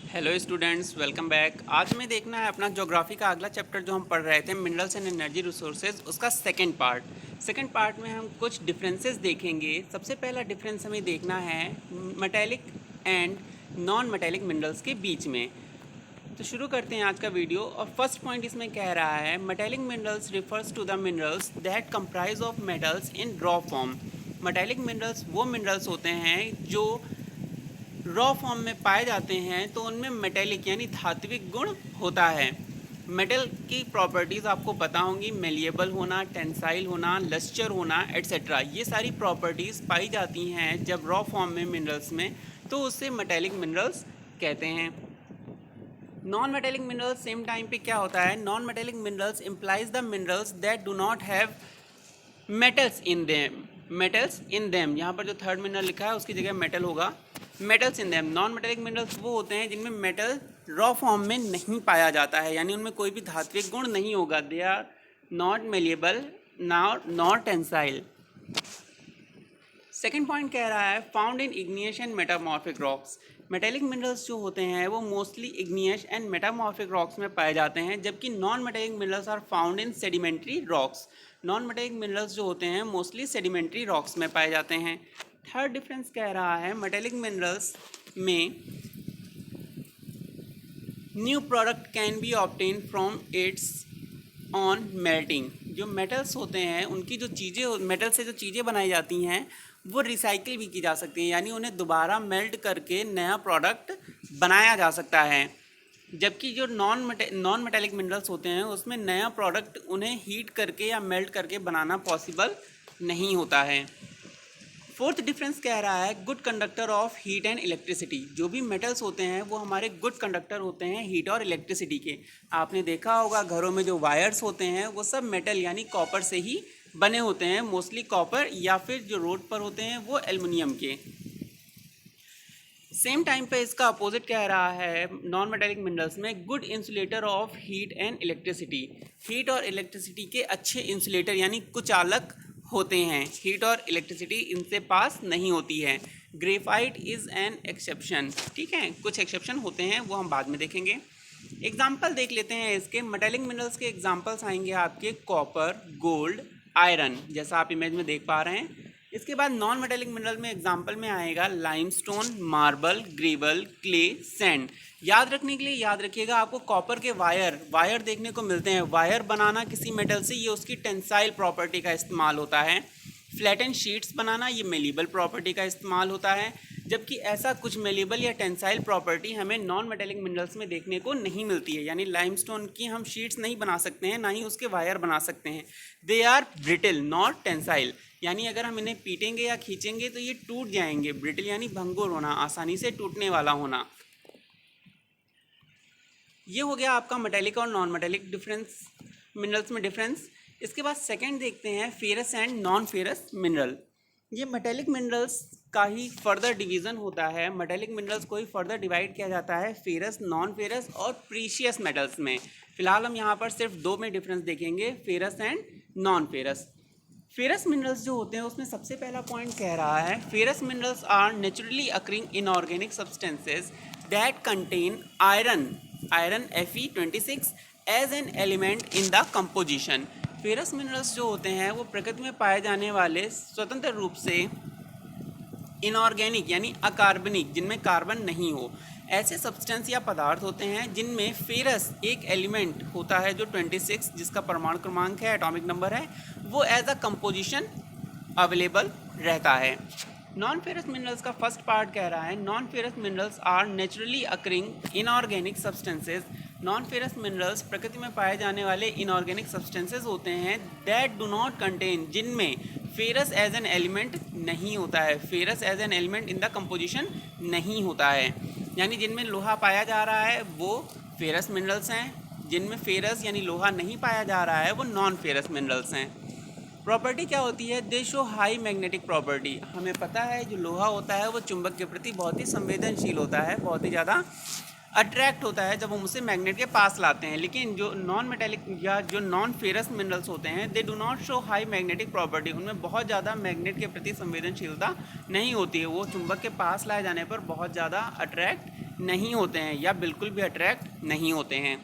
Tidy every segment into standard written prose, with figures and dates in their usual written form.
Hello students, welcome back. आज हमें देखना है अपना ज्योग्राफी का अगला चैप्टर जो हम पढ़ रहे थे, मिनरल्स एंड एनर्जी रिसोर्सेज, उसका सेकंड पार्ट में हम कुछ डिफरेंसेस देखेंगे। सबसे पहला डिफरेंस हमें देखना है metallic and non metallic minerals के बीच में। तो शुरू करते हैं आज का वीडियो। और फर्स्ट पॉइंट इसमें कह रहा है metallic minerals refers to the minerals that comprise of metals in raw form. Metallic minerals वो मिनरल्स होते हैं जो रॉ फॉर्म में पाए जाते हैं, तो उनमें मेटेलिक यानी धात्विक गुण होता है। मेटल की प्रॉपर्टीज़ आपको पता होंगी, मेलिएबल होना, टेंसाइल होना, लस्चर होना, एट्सेट्रा। ये सारी प्रॉपर्टीज़ पाई जाती हैं जब रॉ फॉर्म में मिनरल्स में, तो उससे मेटेलिक मिनरल्स कहते हैं। Non metallic minerals same time पे क्या होता है, non metallic minerals implies the minerals that do not have metals in them. यहाँ पर जो थर्ड मिनरल लिखा है उसकी जगह मेटल होगा, metals in them. Non metallic minerals वो होते हैं जिनमें मेटल रॉ फॉर्म में नहीं पाया जाता है, यानी उनमें कोई भी धात्विक गुण नहीं होगा। They are not malleable, not tensile. Second point कह रहा है found in igneous and metamorphic rocks. Metallic minerals जो होते हैं वो mostly igneous and metamorphic rocks में पाए जाते हैं, जबकि non metallic minerals are found in sedimentary rocks. Non metallic minerals जो होते हैं मोस्टली सेडिमेंट्री रॉक्स में पाए जाते हैं। थर्ड डिफरेंस कह रहा है मेटेलिक मिनरल्स में new product can be obtain from its on melting. जो मेटल्स होते हैं उनकी जो चीज़ें, मेटल से जो चीज़ें बनाई जाती हैं वो रिसाइकिल भी की जा सकती हैं, यानी उन्हें दोबारा मेल्ट करके नया प्रोडक्ट बनाया जा सकता है। जबकि जो नॉन मेटेलिक मिनरल्स होते हैं उसमें नया प्रोडक्ट उन्हें हीट करके या मेल्ट करके बनाना पॉसिबल नहीं होता है। फोर्थ डिफरेंस कह रहा है good conductor of heat and electricity. जो भी मेटल्स होते हैं वो हमारे गुड कंडक्टर होते हैं हीट और इलेक्ट्रिसिटी के। आपने देखा होगा घरों में जो वायर्स होते हैं वो सब मेटल यानी कॉपर से ही बने होते हैं, मोस्टली कॉपर, या फिर जो रोड पर होते हैं वो एल्युमिनियम के। सेम टाइम पे इसका अपोजिट कह रहा है नॉन मेटेलिक मिनरल्स में good insulator of heat and electricity. Heat और इलेक्ट्रिसिटी के अच्छे इंसुलेटर यानी कुचालक होते हैं। हीट और इलेक्ट्रिसिटी इनसे पास नहीं होती है। Graphite is an exception. ठीक है, कुछ एक्सेप्शन होते हैं वो हम बाद में देखेंगे। एग्जाम्पल देख लेते हैं इसके। मेटेलिक मिनरल्स के एग्जाम्पल्स आएंगे आपके कॉपर, गोल्ड, आयरन, जैसा आप इमेज में देख पा रहे हैं। इसके बाद नॉन मेटेलिक मिनरल में एग्जाम्पल में आएगा limestone, marble, gravel, clay, sand. याद रखने के लिए याद रखिएगा, आपको कॉपर के वायर देखने को मिलते हैं। वायर बनाना किसी मेटल से, ये उसकी टेंसाइल प्रॉपर्टी का इस्तेमाल होता है। फ्लैटन शीट्स बनाना, ये मेलिएबल प्रॉपर्टी का इस्तेमाल होता है। जबकि ऐसा कुछ मेलिएबल या टेंसाइल प्रॉपर्टी हमें नॉन मेटेलिक मिनरल्स में देखने को नहीं मिलती है, यानी लाइमस्टोन की हम शीट्स नहीं बना सकते हैं, ना ही उसके वायर बना सकते हैं। They are brittle not tensile, यानी अगर हम इन्हें पीटेंगे या खींचेंगे तो ये टूट जाएंगे। ब्रिटल यानी भंगुर होना, आसानी से टूटने वाला होना। ये हो गया आपका मेटेलिक और नॉन मेटेलिक डिफरेंस, मिनरल्स में डिफरेंस। इसके बाद सेकंड देखते हैं ferrous and non ferrous mineral. ये मेटेलिक मिनरल्स का ही फर्दर डिवीज़न होता है। मेटेलिक मिनरल्स को ही फर्दर डिवाइड किया जाता है फेरस, नॉन फेरस और प्रीशियस मेटल्स में। फिलहाल हम यहाँ पर सिर्फ दो में डिफरेंस देखेंगे, ferrous and non ferrous. Ferrous minerals जो होते हैं उसमें सबसे पहला पॉइंट कह रहा है ferrous minerals are naturally occurring inorganic substances that contain iron Fe26 as an element in the composition. Ferrous minerals जो होते हैं वो प्रकृति में पाए जाने वाले स्वतंत्र रूप से इनऑर्गेनिक यानी अकार्बनिक, जिनमें कार्बन नहीं हो, ऐसे सब्सटेंस या पदार्थ होते हैं जिनमें फेरस एक एलिमेंट होता है जो 26 जिसका परमाणु क्रमांक है, एटॉमिक नंबर है, वो एज अ कंपोजिशन अवेलेबल रहता है। नॉन फेरस मिनरल्स का फर्स्ट पार्ट कह रहा है non ferrous minerals are naturally occurring inorganic substances. Non ferrous minerals प्रकृति में पाए जाने वाले इनऑर्गेनिक सब्सटेंसेस होते हैं दैट डू नॉट कंटेन, जिनमें फेरस एज एन एलिमेंट नहीं होता है, ferrous as an element in the composition नहीं होता है। यानी जिनमें लोहा पाया जा रहा है वो फेरस मिनरल्स हैं, जिनमें फेरस यानी लोहा नहीं पाया जा रहा है वो नॉन फेरस मिनरल्स हैं। प्रॉपर्टी क्या होती है, दे शो हाई मैग्नेटिक प्रॉपर्टी। हमें पता है जो लोहा होता है वो चुंबक के प्रति बहुत ही संवेदनशील होता है, बहुत ही ज़्यादा अट्रैक्ट होता है जब हम उसे मैग्नेट के पास लाते हैं। लेकिन जो नॉन मेटेलिक या जो नॉन फेरस मिनरल्स होते हैं दे do not show high magnetic property. उनमें बहुत ज़्यादा मैग्नेट के प्रति संवेदनशीलता नहीं होती है, वो चुंबक के पास लाए जाने पर बहुत ज़्यादा अट्रैक्ट नहीं होते हैं या बिल्कुल भी अट्रैक्ट नहीं होते हैं।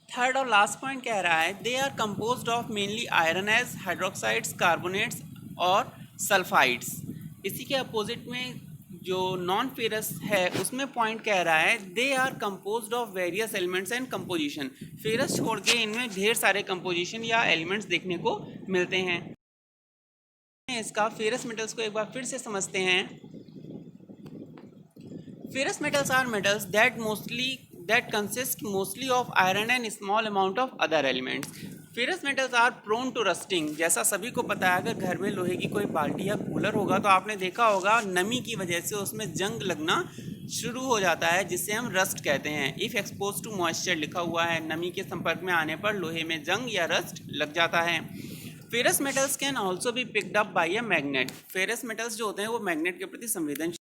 थर्ड और लास्ट पॉइंट कह रहा है they are composed of mainly iron as hydroxides, carbonates और सल्फाइड्स। इसी के अपोजिट में जो नॉन फेरस है उसमें पॉइंट कह रहा है they are composed of various elements and composition. Ferrous छोड़ के इनमें ढेर सारे कंपोजिशन या एलिमेंट्स देखने को मिलते हैं। इसका फेरस मेटल्स को एक बार फिर से समझते हैं। Ferrous metals are metals that consist mostly of iron and small amount of other elements. Ferrous metals are prone to rusting. जैसा सभी को पता है, अगर घर में लोहे की कोई बाल्टी या कूलर होगा तो आपने देखा होगा नमी की वजह से उसमें जंग लगना शुरू हो जाता है, जिससे हम रस्ट कहते हैं। इफ़ एक्सपोज टू मॉइस्चर लिखा हुआ है, नमी के संपर्क में आने पर लोहे में जंग या रस्ट लग जाता है। Ferrous metals can also be picked up by a magnet. Ferrous metals जो होते हैं वो मैग्नेट के प्रति संवेदनशील।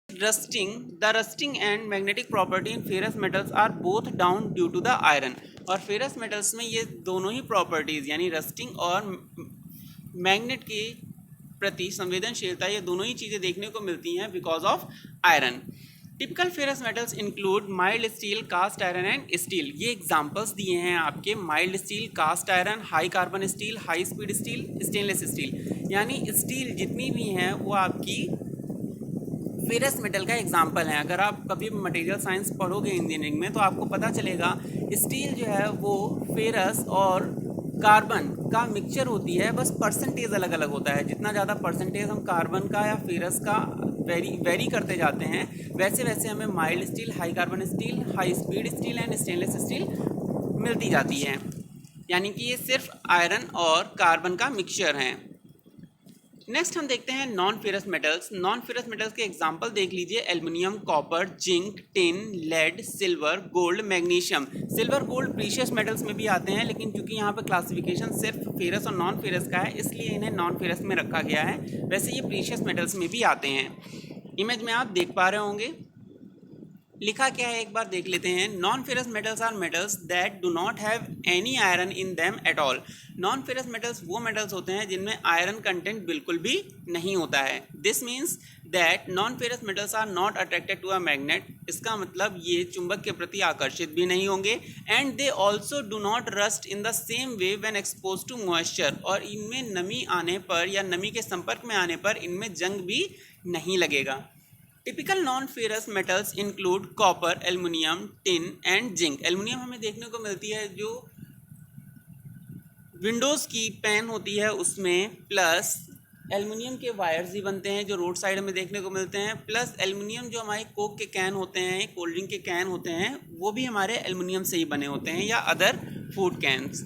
The rusting and magnetic property in ferrous metals are both down due to the iron। और फेरस मेटल्स में ये दोनों ही प्रॉपर्टीज़ यानी रस्टिंग और मैग्नेट के प्रति संवेदनशीलता, ये दोनों ही चीज़ें देखने को मिलती हैं because of iron. Typical ferrous metals include mild steel, cast iron and steel. ये एग्जांपल्स दिए हैं आपके, mild steel, cast iron, high carbon steel, high speed steel, stainless steel. यानी स्टील जितनी भी हैं वो आपकी फेरस मेटल का एग्जाम्पल है। अगर आप कभी मटेरियल साइंस पढ़ोगे इंजीनियरिंग में तो आपको पता चलेगा स्टील जो है वो फेरस और कार्बन का मिक्सचर होती है, बस परसेंटेज अलग अलग होता है। जितना ज़्यादा परसेंटेज हम कार्बन का या फेरस का वेरी करते जाते हैं, वैसे वैसे हमें mild steel, high carbon steel, high speed steel and stainless steel मिलती जाती है। यानी कि ये सिर्फ आयरन और कार्बन का मिक्सचर है। नेक्स्ट हम देखते हैं non ferrous metals. Non ferrous metals के एग्जांपल देख लीजिए, aluminium, copper, zinc, tin, lead, silver, gold, magnesium. Silver, gold precious metals में भी आते हैं, लेकिन क्योंकि यहाँ पर क्लासिफिकेशन सिर्फ फेरस और नॉन फेरस का है इसलिए इन्हें नॉन फेरस में रखा गया है। वैसे ये प्रीशियस मेटल्स में भी आते हैं। इमेज में आप देख पा रहे होंगे लिखा क्या है, एक बार देख लेते हैं। Non ferrous metals are metals that do not have any iron in them at all. Non ferrous metals वो मेटल्स होते हैं जिनमें आयरन कंटेंट बिल्कुल भी नहीं होता है। This means that non ferrous metals are not attracted to a magnet. इसका मतलब ये चुंबक के प्रति आकर्षित भी नहीं होंगे। And they also do not rust in the same way when expose to moisture. और इनमें नमी आने पर या नमी के संपर्क में आने पर इनमें जंग भी नहीं लगेगा। Typical non ferrous metals include copper, aluminium, tin and zinc. Aluminium हमें देखने को मिलती है जो विंडोज़ की पैन होती है उसमें, प्लस एल्युमिनियम के वायर्स ही बनते हैं जो रोड साइड में देखने को मिलते हैं, प्लस एल्युमिनियम जो हमारे कोक के कैन होते हैं, कोल्ड ड्रिंक के कैन होते हैं, वो भी हमारे एल्युमिनियम से ही बने होते हैं, या अदर फूड कैन्स।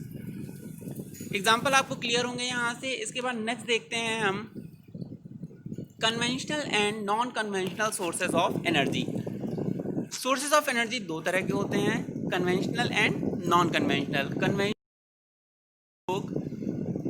एग्जाम्पल आपको क्लियर होंगे यहाँ से। इसके बाद नेक्स्ट देखते हैं हम conventional and non conventional sources of energy. Sources of energy दो तरह के होते हैं, conventional and non conventional. Conventional लोग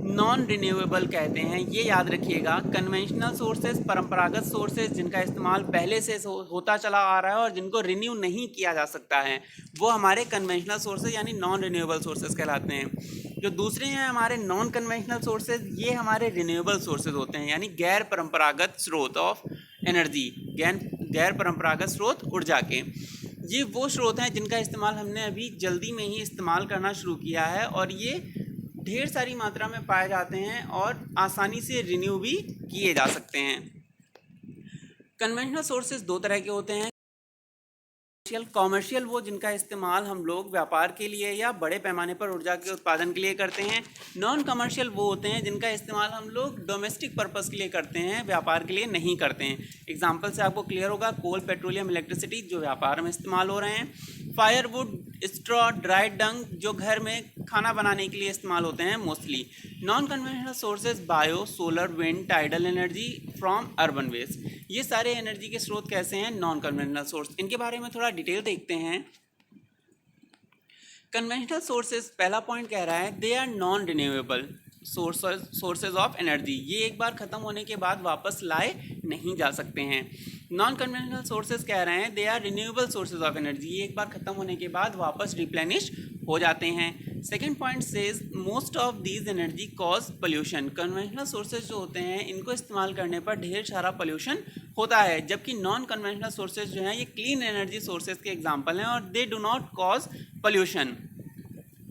नॉन रिन्यूएबल कहते हैं, ये याद रखिएगा। कन्वेंशनल सोर्सेज परंपरागत सोर्सेज जिनका इस्तेमाल पहले से होता चला आ रहा है और जिनको रिन्यू नहीं किया जा सकता है, वो हमारे कन्वेंशनल सोर्सेज यानी नॉन रिन्यूएबल सोर्सेज कहलाते हैं। जो दूसरे हैं हमारे नॉन कन्वेंशनल सोर्सेज, ये हमारे रिन्यूएबल सोर्सेज होते हैं, यानी गैर परंपरागत स्रोत ऑफ एनर्जी, गैर परंपरागत स्रोत ऊर्जा के। ये वो स्रोत हैं जिनका इस्तेमाल हमने अभी जल्दी में ही इस्तेमाल करना शुरू किया है और ये ढेर सारी मात्रा में पाए जाते हैं और आसानी से रिन्यू भी किए जा सकते हैं। कन्वेंशनल सोर्सेज दो तरह के होते हैं, कॉमर्शियल वो जिनका इस्तेमाल हम लोग व्यापार के लिए या बड़े पैमाने पर ऊर्जा के उत्पादन के लिए करते हैं। नॉन कमर्शियल वो होते हैं जिनका इस्तेमाल हम लोग डोमेस्टिक पर्पस के लिए करते हैं, व्यापार के लिए नहीं करते हैं। एग्जांपल से आपको क्लियर होगा, कोल, पेट्रोलियम, इलेक्ट्रिसिटी जो व्यापार में इस्तेमाल हो रहे हैं, फायरवुड, स्ट्रॉ, ड्राई डंग जो घर में खाना बनाने के लिए इस्तेमाल होते हैं mostly. Non conventional sources bio, solar, wind, tidal energy from urban waste. ये सारे एनर्जी के स्रोत कैसे हैं, नॉन कन्वेंशनल सोर्स। इनके बारे में थोड़ा डिटेल देखते हैं। कन्वेंशनल सोर्सेज, पहला पॉइंट कह रहा है they are non renewable sources of energy. ये एक बार ख़त्म होने के बाद वापस लाए नहीं जा सकते हैं। नॉन कन्वेंशनल सोर्सेज कह रहे हैं they are renewable sources of energy. ये एक बार ख़त्म होने के बाद वापस रिप्लेनिश हो जाते हैं। Second point says most of these energy cause pollution. Conventional sources जो होते हैं इनको इस्तेमाल करने पर ढेर सारा पोल्यूशन होता है, जबकि नॉन कन्वेंशनल सोर्सेज जो हैं ये क्लीन एनर्जी सोर्सेज के एग्जांपल हैं और they do not cause pollution,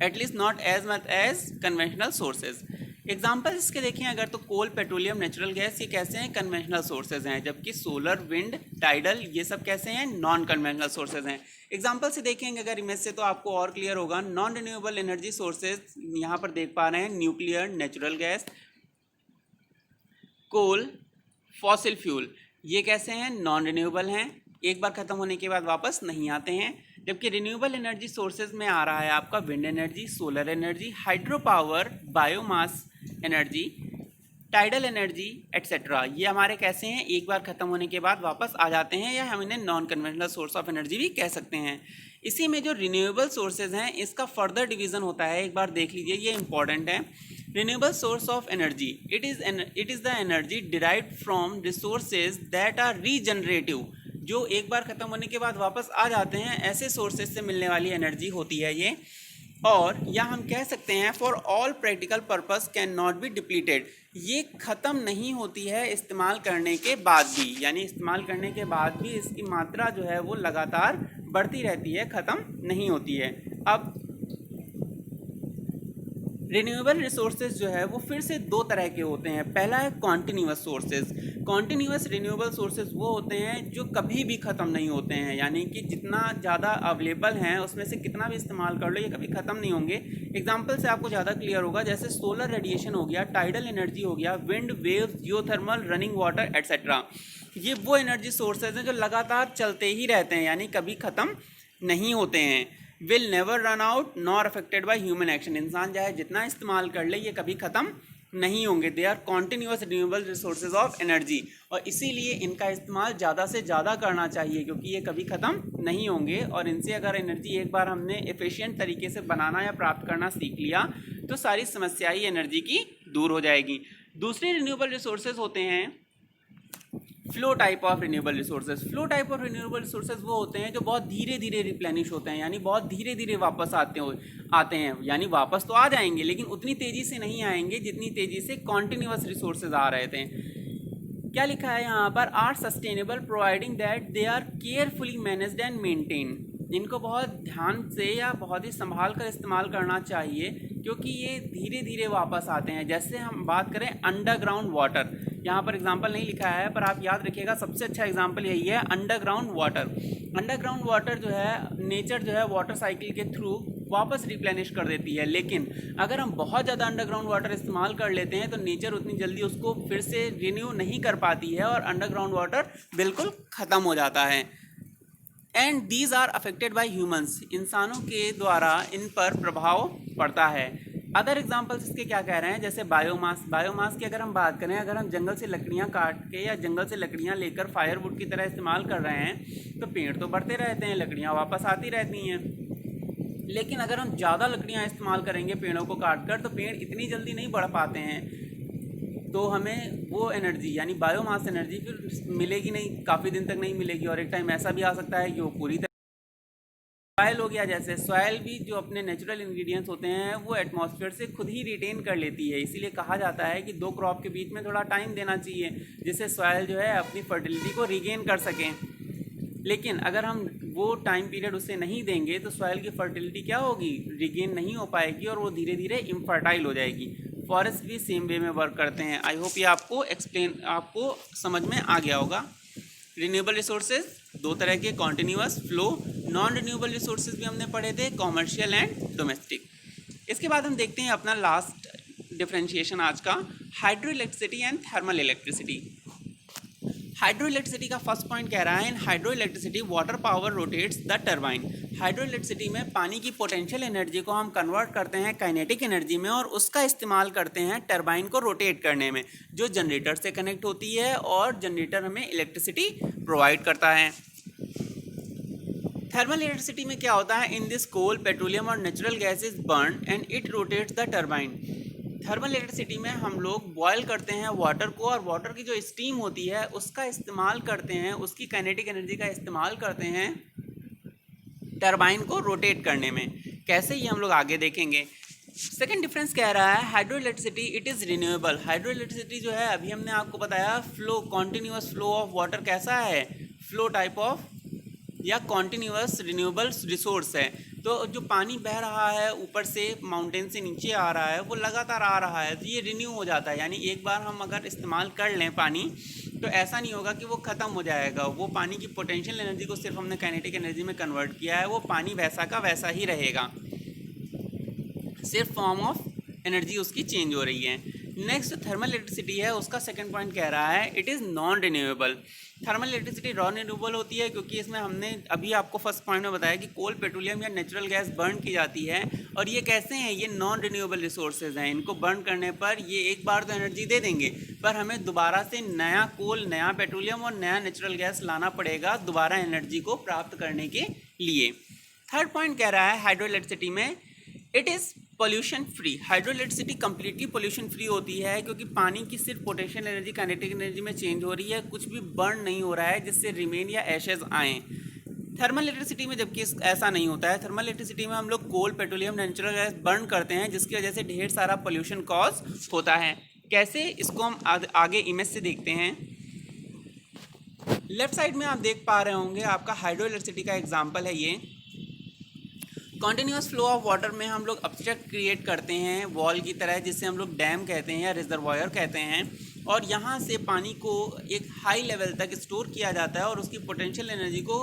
at least not as much as conventional sources. Example इसके देखें अगर तो कोल, पेट्रोलियम, नेचुरल गैस, ये कैसे हैं? कन्वेंशनल सोर्सेज हैं, जबकि सोलर, विंड, टाइडल ये सब कैसे हैं? नॉन कन्वेंशनल सोर्सेज हैं। एग्जाम्पल से देखेंगे अगर इमेज से तो आपको और क्लियर होगा। नॉन रिन्यूएबल एनर्जी सोर्सेज यहाँ पर देख पा रहे हैं, न्यूक्लियर, नेचुरल गैस, कोल, फॉसिल फ्यूल, ये कैसे हैं? नॉन रिन्यूएबल हैं, एक बार खत्म होने के बाद वापस नहीं आते हैं। जबकि रिन्यूएबल एनर्जी सोर्सेज में आ रहा है आपका wind energy, solar energy, hydro power, biomass energy, tidal energy etcetera, ये हमारे कैसे हैं? एक बार खत्म होने के बाद वापस आ जाते हैं, या हम इन्हें non conventional source of energy भी कह सकते हैं। इसी में जो रिन्यूएबल सोर्सेज हैं इसका फर्दर डिवीजन होता है, एक बार देख लीजिए, ये इंपॉर्टेंट है। Renewable source of energy, it is the energy derived from resources that are regenerative, जो एक बार ख़त्म होने के बाद वापस आ जाते हैं, ऐसे सोर्सेज से मिलने वाली एनर्जी होती है ये। और या हम कह सकते हैं for all practical purpose can not be depleted, ये ख़त्म नहीं होती है इस्तेमाल करने के बाद भी, यानी इस्तेमाल करने के बाद भी इसकी मात्रा जो है वो लगातार बढ़ती रहती है, ख़त्म नहीं होती है। अब रिन्यूएबल रिसोर्सेज जो है वो फिर से दो तरह के होते हैं। पहला है continuous sources. Continuous renewable sources वो होते हैं जो कभी भी ख़त्म नहीं होते हैं, यानी कि जितना ज़्यादा अवेलेबल हैं उसमें से कितना भी इस्तेमाल कर लो ये कभी ख़त्म नहीं होंगे। एग्जांपल से आपको ज़्यादा क्लियर होगा, जैसे सोलर रेडिएशन हो गया, टाइडल एनर्जी हो गया, wind, waves, geothermal, running water etcetera, ये वो एनर्जी सोर्सेज हैं जो लगातार चलते ही रहते हैं, यानी कभी ख़त्म नहीं होते हैं। Will never run out nor affected by human action, इंसान चाहे जितना इस्तेमाल कर ले ये कभी ख़त्म नहीं होंगे। They are continuous renewable resources of energy, और इसीलिए इनका इस्तेमाल ज़्यादा से ज़्यादा करना चाहिए क्योंकि ये कभी ख़त्म नहीं होंगे। और इनसे अगर एनर्जी एक बार हमने एफिशिएंट तरीके से बनाना या प्राप्त करना सीख लिया तो सारी समस्या ही एनर्जी की दूर हो जाएगी। दूसरे रिन्यूएबल रिसोर्सेज होते हैं flow type of renewable resources. Flow type of renewable resources वो होते हैं जो बहुत धीरे धीरे रिप्लेनिश होते हैं, यानी बहुत धीरे धीरे वापस आते हैं, यानी वापस तो आ जाएंगे लेकिन उतनी तेज़ी से नहीं आएंगे जितनी तेज़ी से कॉन्टिन्यूस रिसोर्सेज आ रहे थे। क्या लिखा है यहाँ पर? Are sustainable providing that they are carefully managed and maintain, इनको बहुत ध्यान से या बहुत ही संभाल कर इस्तेमाल करना चाहिए क्योंकि ये धीरे धीरे वापस आते हैं। जैसे हम बात करें अंडरग्राउंड वाटर, यहाँ पर एग्जांपल नहीं लिखा है पर आप याद रखिएगा सबसे अच्छा एग्जांपल यही है, अंडरग्राउंड वाटर। अंडरग्राउंड वाटर जो है नेचर जो है वाटर साइकिल के थ्रू वापस रिप्लेनिश कर देती है, लेकिन अगर हम बहुत ज़्यादा अंडरग्राउंड वाटर इस्तेमाल कर लेते हैं तो नेचर उतनी जल्दी उसको फिर से रिन्यू नहीं कर पाती है और अंडरग्राउंड वाटर बिल्कुल ख़त्म हो जाता है। And these are affected by humans, इंसानों के द्वारा इन पर प्रभाव पड़ता है। अदर एग्जांपल्स इसके क्या कह रहे हैं, जैसे बायोमास। बायोमास की अगर हम बात करें, अगर हम जंगल से लकड़ियां काट के या जंगल से लकड़ियां लेकर फायरवुड की तरह इस्तेमाल कर रहे हैं तो पेड़ तो बढ़ते रहते हैं, लकड़ियां वापस आती रहती हैं। लेकिन अगर हम ज़्यादा लकड़ियां इस्तेमाल करेंगे पेड़ों को काट कर तो पेड़ इतनी जल्दी नहीं बढ़ पाते हैं, तो हमें वो एनर्जी यानी बायोमास एनर्जी फिर मिलेगी नहीं, काफ़ी दिन तक नहीं मिलेगी। और एक टाइम ऐसा भी आ सकता है कि वो पूरी तरह सॉयल हो गया। जैसे सॉयल भी जो अपने नेचुरल इंग्रेडिएंट्स होते हैं वो एटमॉस्फेयर से खुद ही रिटेन कर लेती है, इसीलिए कहा जाता है कि दो क्रॉप के बीच में थोड़ा टाइम देना चाहिए जिससे सॉयल जो है अपनी फर्टिलिटी को रिगेन कर सकें। लेकिन अगर हम वो टाइम पीरियड उसे नहीं देंगे तो सॉयल की फर्टिलिटी क्या होगी, रिगेन नहीं हो पाएगी और वो धीरे धीरे इनफर्टाइल हो जाएगी। फॉरेस्ट भी सेम वे में वर्क करते हैं। आई होप ये आपको समझ में आ गया होगा। रिन्यूएबल रिसोर्सेज दो तरह के, continuous, flow. Non renewable resources भी हमने पढ़े थे, कॉमर्शियल एंड डोमेस्टिक। इसके बाद हम देखते हैं अपना लास्ट डिफरेंशिएशन आज का, hydro electricity and thermal electricity. Hydro electricity का फर्स्ट पॉइंट कह रहा है, इन hydro electricity water power rotates the turbine. Hydro electricity में पानी की पोटेंशियल एनर्जी को हम कन्वर्ट करते हैं काइनेटिक एनर्जी में और उसका इस्तेमाल करते हैं टरबाइन को रोटेट करने में, जो जनरेटर से कनेक्ट होती है और जनरेटर हमें इलेक्ट्रिसिटी प्रोवाइड करता है। थर्मल इलेक्ट्रिसिटी में क्या होता है, इन दिस कोल, पेट्रोलियम और natural gas is burn and it rotates the turbine. Thermal electricity में हम लोग बॉयल करते हैं वाटर को और वाटर की जो स्टीम होती है उसका इस्तेमाल करते हैं, उसकी काइनेटिक एनर्जी का इस्तेमाल करते हैं टरबाइन को रोटेट करने में। कैसे, ये हम लोग आगे देखेंगे। सेकेंड डिफरेंस कह रहा है hydro electricity it is renewable. Hydro electricity जो है अभी हमने आपको बताया flow, continuous flow of water कैसा है, फ्लो टाइप ऑफ या कॉन्टिन्यूस रिन्यूएबल रिसोर्स है। तो जो पानी बह रहा है ऊपर से माउंटेन से नीचे आ रहा है वो लगातार आ रहा है, तो ये रिन्यू हो जाता है। यानी एक बार हम अगर इस्तेमाल कर लें पानी तो ऐसा नहीं होगा कि वो ख़त्म हो जाएगा। वो पानी की पोटेंशियल एनर्जी को सिर्फ हमने काइनेटिक एनर्जी में कन्वर्ट किया है, वो पानी वैसा का वैसा ही रहेगा, सिर्फ फॉर्म ऑफ एनर्जी उसकी चेंज हो रही है। नेक्स्ट थर्मल इलेक्ट्रिसिटी है, उसका सेकंड पॉइंट कह रहा है it is non renewable. Thermal electricity non renewable होती है क्योंकि इसमें हमने अभी आपको फर्स्ट पॉइंट में बताया कि कोल, पेट्रोलियम या नेचुरल गैस बर्न की जाती है, और ये कैसे हैं, ये नॉन रिन्यूएबल रिसोर्सेज हैं। इनको बर्न करने पर ये एक बार तो एनर्जी दे देंगे, पर हमें दोबारा से नया कोल, नया पेट्रोलियम और नया नेचुरल गैस लाना पड़ेगा दोबारा एनर्जी को प्राप्त करने के लिए। थर्ड पॉइंट कह रहा है हाइड्रो इलेक्ट्रिसिटी में it is pollution free. Hydro electricity completely pollution free होती है क्योंकि पानी की सिर्फ पोटेंशियल एनर्जी काइनेटिक एनर्जी में चेंज हो रही है, कुछ भी बर्न नहीं हो रहा है जिससे रिमेन या एशेज आएँ। थर्मल इलेक्ट्रिसिटी में जबकि ऐसा नहीं होता है। थर्मल इलेक्ट्रिसिटी में हम लोग कोल, पेट्रोलियम, नेचुरल गैस बर्न करते हैं जिसकी वजह से ढेर सारा पोल्यूशन कॉज होता है। कैसे, इसको हम आगे इमेज से देखते हैं। लेफ्ट साइड में आप देख पा रहे होंगे आपका हाइड्रो इलेक्ट्रिसिटी का एग्जाम्पल है ये। कॉन्टिन्यूस फ्लो ऑफ वाटर में हम लोग ऑब्स्ट्रक्ट क्रिएट करते हैं वॉल की तरह, जिससे हम लोग डैम कहते हैं या रिजर्वायर कहते हैं, और यहाँ से पानी को एक हाई लेवल तक स्टोर किया जाता है और उसकी पोटेंशियल एनर्जी को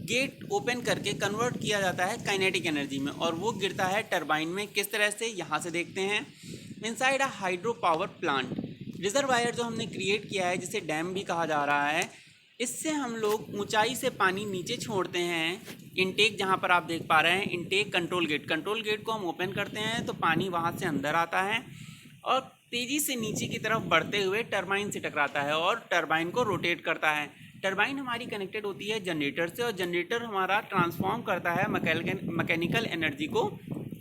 गेट ओपन करके कन्वर्ट किया जाता है काइनेटिक एनर्जी में, और वो गिरता है टरबाइन में। किस तरह से, यहाँ से देखते हैं। Inside a hydro power plant, reservoir जो हमने क्रिएट किया है जिसे डैम भी कहा जा रहा है, इससे हम लोग ऊंचाई से पानी नीचे छोड़ते हैं। इनटेक जहाँ पर आप देख पा रहे हैं, इनटेक कंट्रोल गेट को हम ओपन करते हैं तो पानी वहाँ से अंदर आता है और तेज़ी से नीचे की तरफ बढ़ते हुए टरबाइन से टकराता है और टरबाइन को रोटेट करता है। टरबाइन हमारी कनेक्टेड होती है जनरेटर से, और जनरेटर हमारा ट्रांसफॉर्म करता है मैकेनिकल एनर्जी को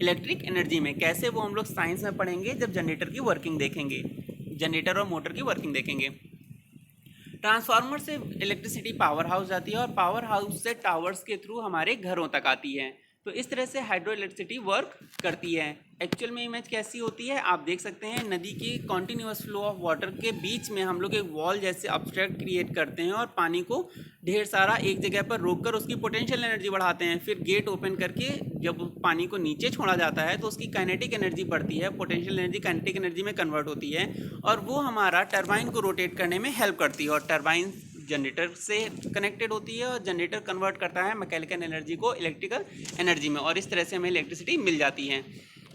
इलेक्ट्रिक एनर्जी में। कैसे, वो हम लोग साइंस में पढ़ेंगे जब जनरेटर की वर्किंग देखेंगे, जनरेटर और मोटर की वर्किंग देखेंगे। ट्रांसफार्मर से इलेक्ट्रिसिटी पावर हाउस जाती है और पावर हाउस से टावर्स के थ्रू हमारे घरों तक आती है। तो इस तरह से हाइड्रो इलेक्ट्रिसिटी वर्क करती है। एक्चुअल में इमेज कैसी होती है आप देख सकते हैं। नदी की कॉन्टिन्यूस फ्लो ऑफ वाटर के बीच में हम लोग एक वॉल जैसे ऑब्स्ट्रक्ट क्रिएट करते हैं और पानी को ढेर सारा एक जगह पर रोककर उसकी पोटेंशियल एनर्जी बढ़ाते हैं। फिर गेट ओपन करके जब पानी को नीचे छोड़ा जाता है तो उसकी काइनेटिक एनर्जी बढ़ती है, पोटेंशियल एनर्जी काइनेटिक एनर्जी में कन्वर्ट होती है और वो हमारा टरबाइन को रोटेट करने में हेल्प करती है। और टरबाइन जनरेटर से कनेक्टेड होती है और जनरेटर कन्वर्ट करता है मैकेनिकल एनर्जी को इलेक्ट्रिकल एनर्जी में, और इस तरह से हमें इलेक्ट्रिसिटी मिल जाती है।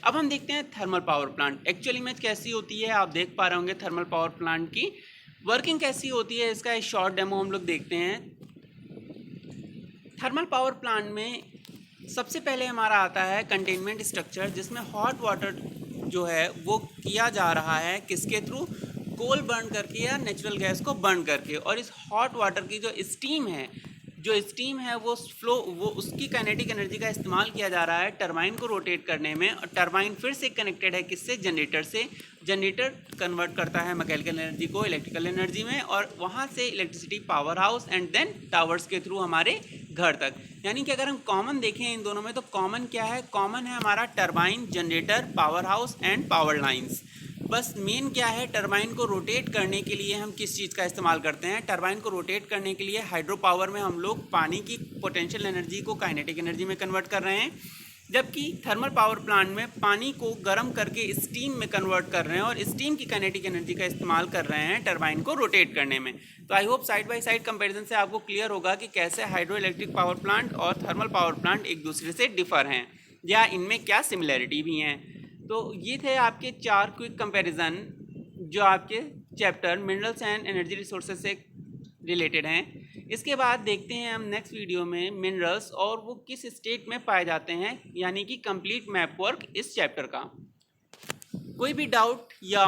अब हम देखते हैं thermal power plant. Actual image कैसी होती है आप देख पा रहे होंगे। थर्मल पावर प्लांट की वर्किंग कैसी होती है, इसका एक शॉर्ट डेमो हम लोग देखते हैं। थर्मल पावर प्लांट में सबसे पहले हमारा आता है कंटेनमेंट स्ट्रक्चर, जिसमें हॉट वाटर जो है वो किया जा रहा है किसके थ्रू, कोल बर्न करके या नेचुरल गैस को बर्न करके। और इस हॉट वाटर की जो स्टीम है वो फ्लो, वो उसकी काइनेटिक एनर्जी का इस्तेमाल किया जा रहा है टरबाइन को रोटेट करने में। और टरबाइन फिर से कनेक्टेड है किससे, जनरेटर से। जनरेटर कन्वर्ट करता है मैकेनिकल एनर्जी को इलेक्ट्रिकल एनर्जी में, और वहाँ से electricity power house and then towers के थ्रू हमारे घर तक। यानी कि अगर हम कॉमन देखें इन दोनों में तो कॉमन क्या है, कॉमन है हमारा turbine, generator, power house and power lines. बस मेन क्या है, टरबाइन को रोटेट करने के लिए हम किस चीज़ का इस्तेमाल करते हैं। टरबाइन को रोटेट करने के लिए हाइड्रो पावर में हम लोग पानी की पोटेंशियल एनर्जी को काइनेटिक एनर्जी में कन्वर्ट कर रहे हैं, जबकि थर्मल पावर प्लांट में पानी को गर्म करके स्टीम में कन्वर्ट कर रहे हैं और स्टीम की काइनेटिक एनर्जी का इस्तेमाल कर रहे हैं टरबाइन को रोटेट करने में। तो I hope side by side comparison से आपको क्लियर होगा कि कैसे हाइड्रो इलेक्ट्रिक पावर प्लांट और थर्मल पावर प्लांट एक दूसरे से डिफर हैं या इनमें क्या सिमिलैरिटी भी हैं। तो ये थे आपके 4 क्विक कंपैरिजन जो आपके chapter minerals and energy resources से रिलेटेड हैं। इसके बाद देखते हैं हम नेक्स्ट वीडियो में मिनरल्स और वो किस स्टेट में पाए जाते हैं, यानी कि कंप्लीट मैप वर्क इस चैप्टर का। कोई भी डाउट या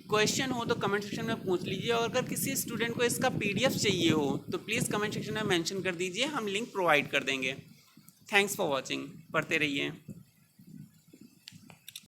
क्वेश्चन हो तो कमेंट सेक्शन में पूछ लीजिए, और अगर किसी स्टूडेंट को इसका PDF चाहिए हो तो प्लीज़ कमेंट सेक्शन में मेंशन कर दीजिए, हम लिंक प्रोवाइड कर देंगे। थैंक्स फॉर वॉचिंग, पढ़ते रहिए।